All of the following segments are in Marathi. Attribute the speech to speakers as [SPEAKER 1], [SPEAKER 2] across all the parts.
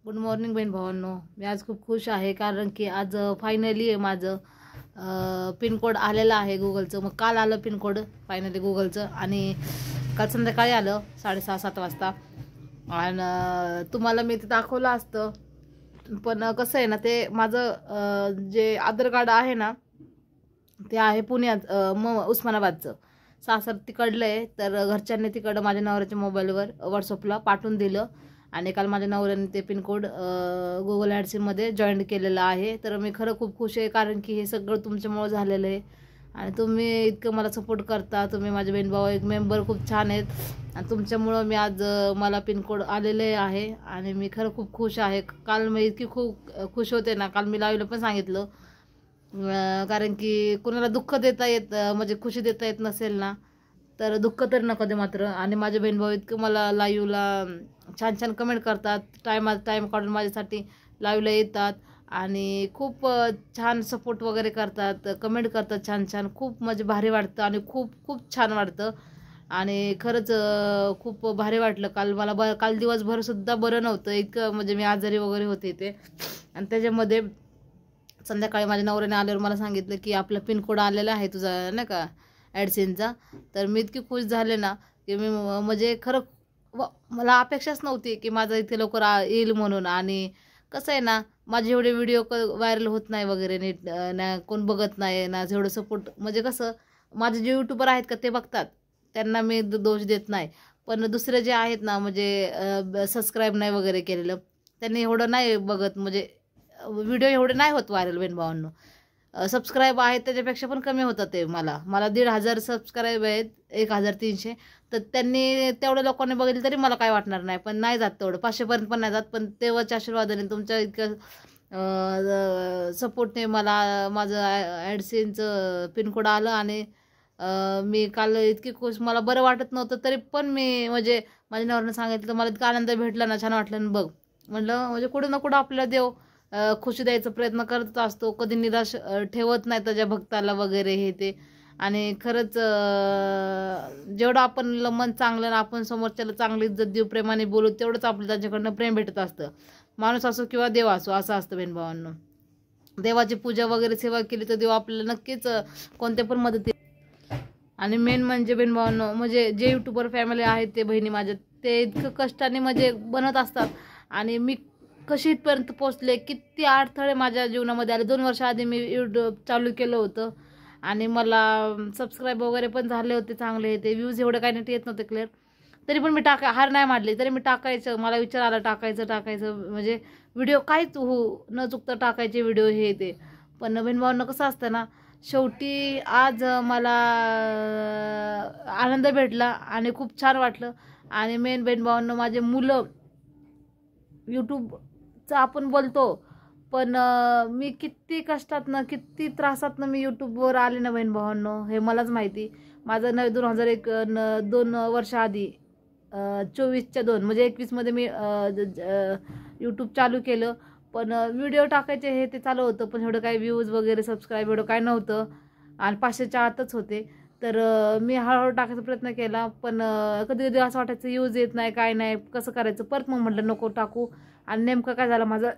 [SPEAKER 1] गुड मॉर्निंग बहीण भावांनो. मी आज खूप खुश आहे कारण की आज फायनली माझं पिनकोड आलेलं आहे गुगलचं. मग काल आलं पिनकोड फायनली गुगलचं आणि काल संध्याकाळी आलं 6:30-7 वाजता. आणि तुम्हाला मी ते दाखवलं असतं, पण कसं आहे ना, ते माझं जे आधार कार्ड आहे ना ते आहे पुण्यात, उस्मानाबादचं. सासर तिकडलं आहे, तर घरच्यांनी तिकडं माझ्या नवऱ्याच्या मोबाईलवर व्हॉट्सअपला पाठवून दिलं आणि काल माझ्या नवऱ्याने ते पिनकोड गुगल ॲडसीमध्ये जॉईन केलेलं आहे. तर मी खरं खूप खुश आहे कारण की हे सगळं तुमच्यामुळं झालेलं आहे आणि तुम्ही इतकं मला सपोर्ट करता. तुम्ही माझे बहीण भाऊ एक मेंबर खूप छान आहेत आणि तुमच्यामुळं मी आज मला पिनकोड आलेले आहे आणि मी खरं खूप खुश आहे. काल मी इतकी खूप खुश होते ना, काल मी लाईव्हला पण सांगितलं, कारण की कोणाला दुःख देता येत म्हणजे खुशी देता येत नसेल ना, तर दुःख तर नका दे मात्र. आणि माझे बहीण भाऊ इतकं मला लाईव्हला छान छान कमेंट करतात, टाईम काढून माझ्यासाठी लाईव्हला येतात आणि खूप छान सपोर्ट वगैरे करतात, कमेंट करतात छान छान. खूप म्हणजे भारी वाटतं आणि खूप खूप छान वाटतं आणि खरंच खूप भारी वाटलं. काल मला काल दिवसभरसुद्धा बरं नव्हतं, इतकं म्हणजे मी आजारी वगैरे होते ते. आणि त्याच्यामध्ये संध्याकाळी माझ्या नवऱ्याने आल्यावर मला सांगितलं की आपला पिनकोड आलेला आहे तुझा, नाही का, ॲडसेनचा. तर मी इतकी खुश झाले ना की मी म्हणजे खरं मला अपेक्षाच नव्हती की माझं इथे लवकर येईल म्हणून. आणि कसं आहे ना, माझे एवढे व्हिडिओ व्हायरल होत नाही वगैरे नीट, ना कोण बघत नाही ना जेवढं सपोर्ट. म्हणजे कसं, माझे जे यूट्यूबर आहेत का ते बघतात, त्यांना मी दोष देत नाही. पण दुसरे जे आहेत ना, म्हणजे सबस्क्राईब नाही वगैरे केलेलं, त्यांनी एवढं नाही बघत. म्हणजे व्हिडिओ एवढे नाही होत व्हायरल बहीण भावांनो. सबस्क्राईब आहेत त्याच्यापेक्षा पण कमी होतात ते. मला 1,500 सबस्क्राईब आहेत, 1,300. तर त्यांनी तेवढ्या लोकांनी बघितलं तरी मला काय वाटणार नाही, पण नाही जात तेवढं, 500पर्यंत पण नाही जात. पण तेव्हाच्या आशीर्वादाने तुमच्या इतक्या सपोर्टने मला माझं ॲडसेनचं पिनकोड आलं आणि मी काल इतकी खुश, मला बरं वाटत नव्हतं तरी पण मी म्हणजे माझ्या नवऱ्यानं सांगितलं, मला इतका आनंद भेटला ना, छान वाटलं ना. बघ म्हटलं, म्हणजे कुठं ना कुठं आपल्याला देव खुशी द्यायचा प्रयत्न करत असतो, कधी निराश ठेवत नाही त्याच्या भक्ताला वगैरे हे ते. आणि खरंच जेवढं आपण मन चांगलं ना, आपण समोरच्याला चांगली इज्जत देऊ, प्रेमाने बोलू, तेवढंच आपलं त्याच्याकडनं प्रेम भेटत असतं. माणूस असो किंवा देव असो, असं असतं बहीण भावांनो. देवाची पूजा वगैरे सेवा केली तर देव आपल्याला नक्कीच कोणत्या पण मदती. आणि मेन म्हणजे बहीण भावांनो, म्हणजे जे यूट्यूबर फॅमिली आहेत ते बहिणी माझ्या, ते इतकं कष्टाने म्हणजे बनत असतात आणि मी कशी इथपर्यंत पोचले, किती अडथळे माझ्या जीवनामध्ये आले. 2 वर्ष आधी मी यूट्यूब चालू केलं होतं आणि मला सबस्क्राईब वगैरे पण झाले होते चांगले. ते व्ह्यूज एवढे काही नीट येत नव्हते क्लिअर, तरी पण मी हार नाही मानली, तरी मी टाकायचं. मला विचार आला टाकायचं म्हणजे व्हिडिओ काहीच न चुकता टाकायचे व्हिडिओ हे ते. पण बहीण भावांना कसं असतं ना, शेवटी आज मला आनंद भेटला आणि खूप छान वाटलं. आणि मेन बहीण भावांना, माझे मुलं, यूट्यूबचं आपण बोलतो पण मी किती कष्टातनं किती त्रासातनं मी यूट्यूबवर आले ना बहीण भावांनो, हे मलाच माहिती. माझं 2001 2 वर्ष आधी 24च्या 2 म्हणजे 21मध्ये मी यूट्यूब चालू केलं. पण व्हिडिओ टाकायचे हे ते चालू होतं, पण एवढं काही व्ह्यूज वगैरे सबस्क्राईब एवढं काय नव्हतं आणि 500च्या आतच होते. तर मी हळूहळू टाकायचा प्रयत्न केला, पण कधी कधी असं वाटायचं यूज येत नाही, काय नाही, कसं करायचं. परत मग म्हटलं नको टाकू. आणि नेमकं काय झालं, माझा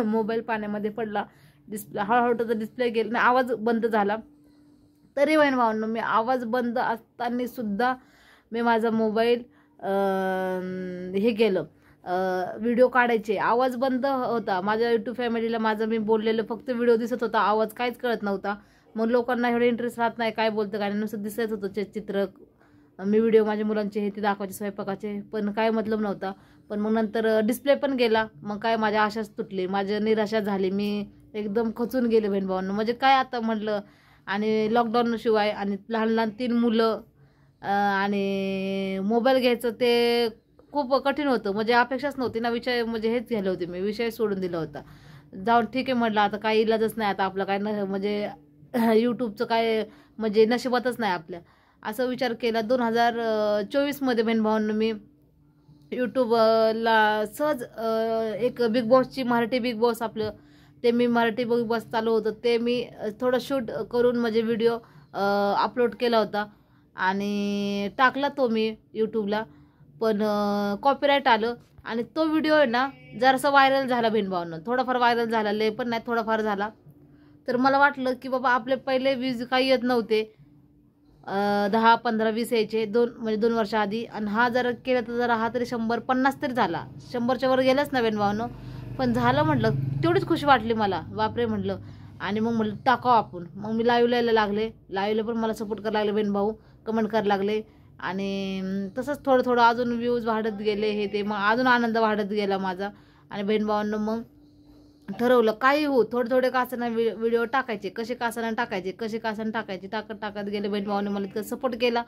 [SPEAKER 1] मोबाईल पाण्यामध्ये पडला, डिस्प्ले हळूहळू तर डिस्प्ले गेला नाही, आवाज बंद झाला. तरी बहीण भावांनो, मी आवाज बंद असताना सुद्धा मी माझा मोबाईल हे केलं, व्हिडिओ काढायचे. आवाज बंद होता माझ्या यूट्यूब फॅमिलीला, माझं मी बोललेलं फक्त व्हिडिओ दिसत होता, आवाज काहीच कळत नव्हता. मग लोकांना एवढं इंटरेस्ट राहत नाही काय बोलतं काय, नुसतं दिसत होतं चित्र. मी व्हिडिओ माझ्या मुलांचे हे ते दाखवायचे स्वयंपाकाचे, पण काय मतलब नव्हता. पण मग नंतर डिस्प्ले पण गेला, मग काय माझ्या आशाच तुटली, माझी निराशा झाली, मी एकदम खचून गेले बहीण भावांनो. म्हणजे काय आता म्हटलं, आणि लॉकडाऊन शिवाय आणि लहान लहान 3 मुलं आणि मोबाईल घ्यायचं ते खूप कठीण होतं. म्हणजे अपेक्षाच नव्हती ना, विषय म्हणजे हेच घ्यायला होते, मी विषय सोडून दिला होता. जाऊन ठीक आहे म्हटलं, आता काही इलाजच नाही, आता आपलं काय म्हणजे यूट्यूबचं काय म्हणजे नशिबातच नाही आपल्या, असं विचार केला. 2024मध्ये बहीण भावांनो मी यूट्यूबला सहज एक बिग बॉसची, मराठी बिग बॉस आपलं, ते मी मराठी बिग बॉस चालू होतं ते मी थोडं शूट करून म्हणजे व्हिडिओ अपलोड केला होता आणि टाकला तो मी यूट्यूबला. पण कॉपीराईट आलं आणि तो व्हिडिओ आहे ना जरासा व्हायरल झाला बहीणभावांनो, थोडाफार व्हायरल झाला, लय पण नाही, थोडाफार झाला. तर मला वाटलं की बाबा आपले पहिले व्ह्यूज काही येत नव्हते, 10, 15, 20 यायचे, 2 वर्ष आधी. आणि हा जर केला तर जरा हा तरी 100-50 तरी झाला, 100च्या वर गेलाच ना बहीणभावांनो. पण झालं म्हटलं, तेवढीच खुशी वाटली मला, बापरे म्हटलं. आणि मग म्हटलं टाकावं आपण. मग मी लाईव्हला यायला लागले, लाईव्हला पण मला सपोर्ट करायला लागले बहीणभाऊ, कमेंट करायला लागले. आणि तसंच थोडं थोडं अजून व्ह्यूज वाढत गेले, हे ते, मग अजून आनंद वाढत गेला माझा. आणि बहीणभावांनो मग ठरवलं काही हो, थोडे थोडे कासाना व्हिडिओ टाकायचे, कसे कासाना टाकायचे, कसे कासाना टाकायचे, टाकत गेले. बहीणभावाने मला इतकं सपोर्ट केला.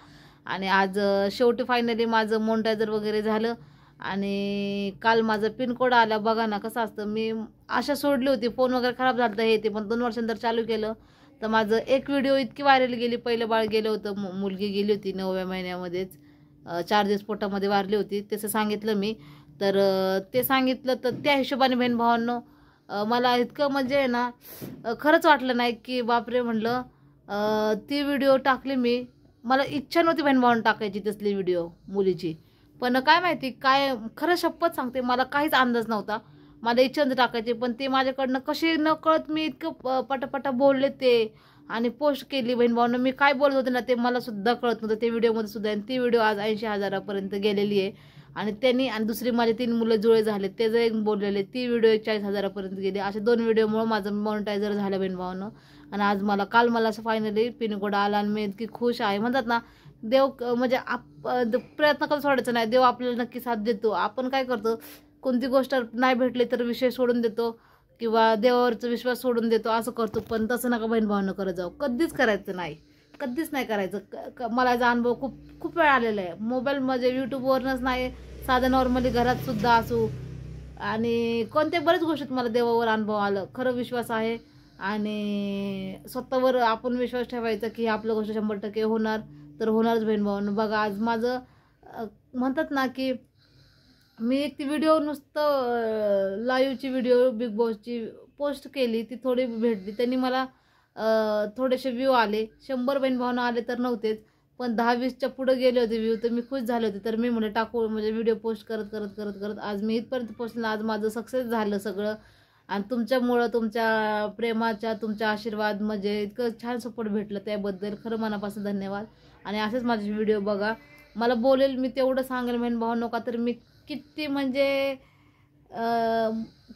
[SPEAKER 1] आणि आज शेवटी फायनली माझं मोनेटायझर वगैरे झालं. आणि काल माझं पिनकोड आला. बघा ना कसं असतं, मी आशा सोडली होती, फोन वगैरे खराब झालं हे ते, पण 2 वर्षांनंतर चालू केलं तर माझं एक व्हिडिओ इतकी व्हायरल गेली. पहिलं बाळ गेलं होतं, मुलगी गेली होती 9व्या महिन्यामध्येच, 4 दिवस पोटामध्ये वारली होती, तसं सांगितलं मी. तर ते सांगितलं तर त्या हिशोबाने बहीणभावांनो मला इतकं म्हणजे ना खरंच वाटलं नाही की बापरे म्हटलं. ती व्हिडिओ टाकली मी, मला इच्छा नव्हती बहीणभावांनो टाकायची तसली व्हिडिओ मुलीची, पण काय माहिती काय, खरं शपथ सांगते मला काहीच अंदाज नव्हता, मला इच्छा नव्हती टाकायची. पण ते माझ्याकडनं कशी न कळत मी इतकं पटापटा बोलले ते आणि पोस्ट केली बहीणभावांनो. मी काय बोलत होते ना ते मला सुद्धा कळत नव्हतं ते व्हिडिओमध्ये सुद्धा. आणि ती व्हिडिओ आज 80,000पर्यंत गेलेली आहे. आणि त्यांनी आणि दुसरी माझे 3 मुलं जुळे झाले, ते जर एक बोललेले, ती व्हिडिओ 40,000पर्यंत गेली. अशा 2 व्हिडिओमुळे माझं मॉनिटायझर झालं बहीणभावांनो. आणि आज मला मला असं फायनली पिनकोड आला आणि मी इतकी खुश आहे. म्हणतात ना देव म्हणजे प्रयत्न करून सोडायचं नाही, देव आपल्याला नक्की साथ देतो. आपण काय करतो, कोणती गोष्ट नाही भेटली तर विषय सोडून देतो किंवा देवावरचा विश्वास सोडून देतो, असं करतो. पण तसं नका बहीणभावांनो करत जाऊ, कधीच करायचं नाही, कधीच नाही करायचं. मला याचा अनुभव खूप वेळ आलेला आहे. मोबाईल म्हणजे यूट्यूबवरनंच नाही, साधं नॉर्मली घरात सुद्धा असू आणि कोणत्या बऱ्याच गोष्टीत मला देवावर अनुभव आलं. खरं विश्वास आहे आणि स्वतःवर आपण विश्वास ठेवायचा की आपलं गोष्ट 100% होणार तर होणारच बहीणभावांनो. बघा आज माझं म्हणतात ना की मी एक ती व्हिडिओ नुसतं लाईव्हची व्हिडिओ बिग बॉसची पोस्ट केली, ती थोडी भेटली, त्यांनी मला थोडेसे व्ह्यू आले. 100 बहीणभावांनो आले तर नव्हतेच, पण 10-20च्या पुढे गेले होते व्ह्यू, तर मी खुश झाले होते. तर मी म्हणे टाकू म्हणजे व्हिडिओ पोस्ट करत आज मी इथपर्यंत पोहोचले. आज माझं सक्सेस झालं सगळं. आणि तुमच्यामुळं, तुमच्या प्रेमाच्या, तुमच्या आशीर्वाद म्हणजे इतकं छान सपोर्ट भेटलं, त्याबद्दल खरं मनापासून धन्यवाद. आणि असेच माझे व्हिडिओ बघा. मला बोलेल मी तेवढं सांगेल बहीणभावांनो, का तर मी किती म्हणजे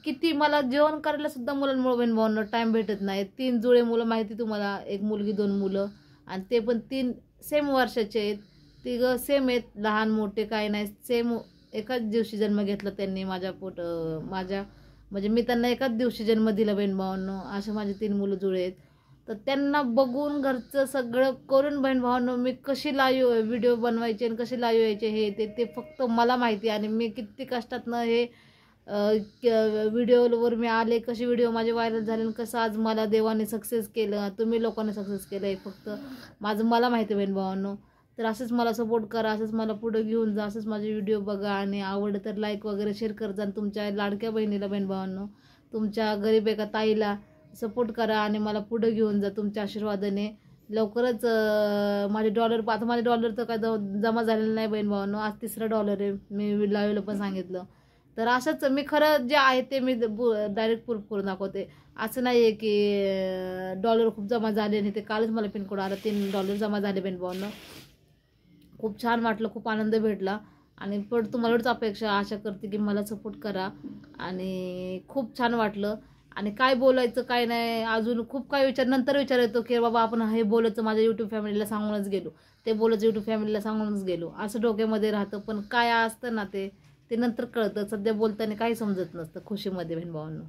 [SPEAKER 1] किती मला जेवण करायला सुद्धा मुलांमुळे बहीणभावांनो टाईम भेटत नाही. 3 जुळे मुलं माहिती तुम्हाला, 1 मुलगी 2 मुलं, आणि ते पण 3 सेम वर्षाचे आहेत, 3 सेम आहेत, लहान मोठे काही नाही, सेम एकाच दिवशी जन्म घेतला त्यांनी माझ्या माझ्या म्हणजे मी त्यांना एकाच दिवशी जन्म दिला बहीणभावांनो. असे माझे 3 मुलं जुळे आहेत. तर त्यांना बघून घरचं सगळं करून बहीणभावांनो मी कशी लाईव्ह व्हिडिओ बनवायचे आणि कशी लाईव्ह यायचे हे ते फक्त मला माहिती. आणि मी किती कष्टातनं हे व्हिडिओवर मी आले, कशी व्हिडिओ माझे व्हायरल झाले आणि कसं आज मला देवाने सक्सेस केलं, तुम्ही लोकांनी सक्सेस केलं, हे फक्त मला माहिती बहीणभावांनो. तर असंच मला सपोर्ट करा, असंच मला पुढे घेऊन जा, असंच माझे व्हिडिओ बघा आणि आवडलं तर लाईक वगैरे शेअर करत जा. तुमच्या लाडक्या बहिणीला बहीणभावांनो, तुमच्या गरीब एका ताईला सपोर्ट करा आणि मला पुढे घेऊन जा तुमच्या आशीर्वादाने. लवकरच माझे आता माझे डॉलर तर काय जमा झालेलं नाही बहीणभावांनो, आज 3रा डॉलर आहे, मी लाईव्हला पण सांगितलं. तर असंच मी खरं जे आहे ते मी डायरेक्ट प्रूफ करून दाखवते. असं नाही आहे की डॉलर खूप जमा झाले आणि ते कालच मला पिनकोड आला, 3 डॉलर जमा झाले बहीणभावांनो. खूप छान वाटलं, खूप आनंद भेटला. आणि पण तुम्हालाच आशा करते की मला सपोर्ट करा. आणि खूप छान वाटलं. आणि काय बोलायचं काय नाही, अजून खूप काय नंतर विचार येतो की बाबा आपण हे बोलायचं माझ्या यूट्यूब फॅमिलीला सांगूनच गेलो, ते बोलायचं यूट्यूब फॅमिलीला सांगूनच गेलो, असं डोक्यामध्ये राहतं. पण काय असतं ना ते नंतर कळतं, सध्या बोलताना काही समजत नसतं खुशीमध्ये बहीणभावांनो.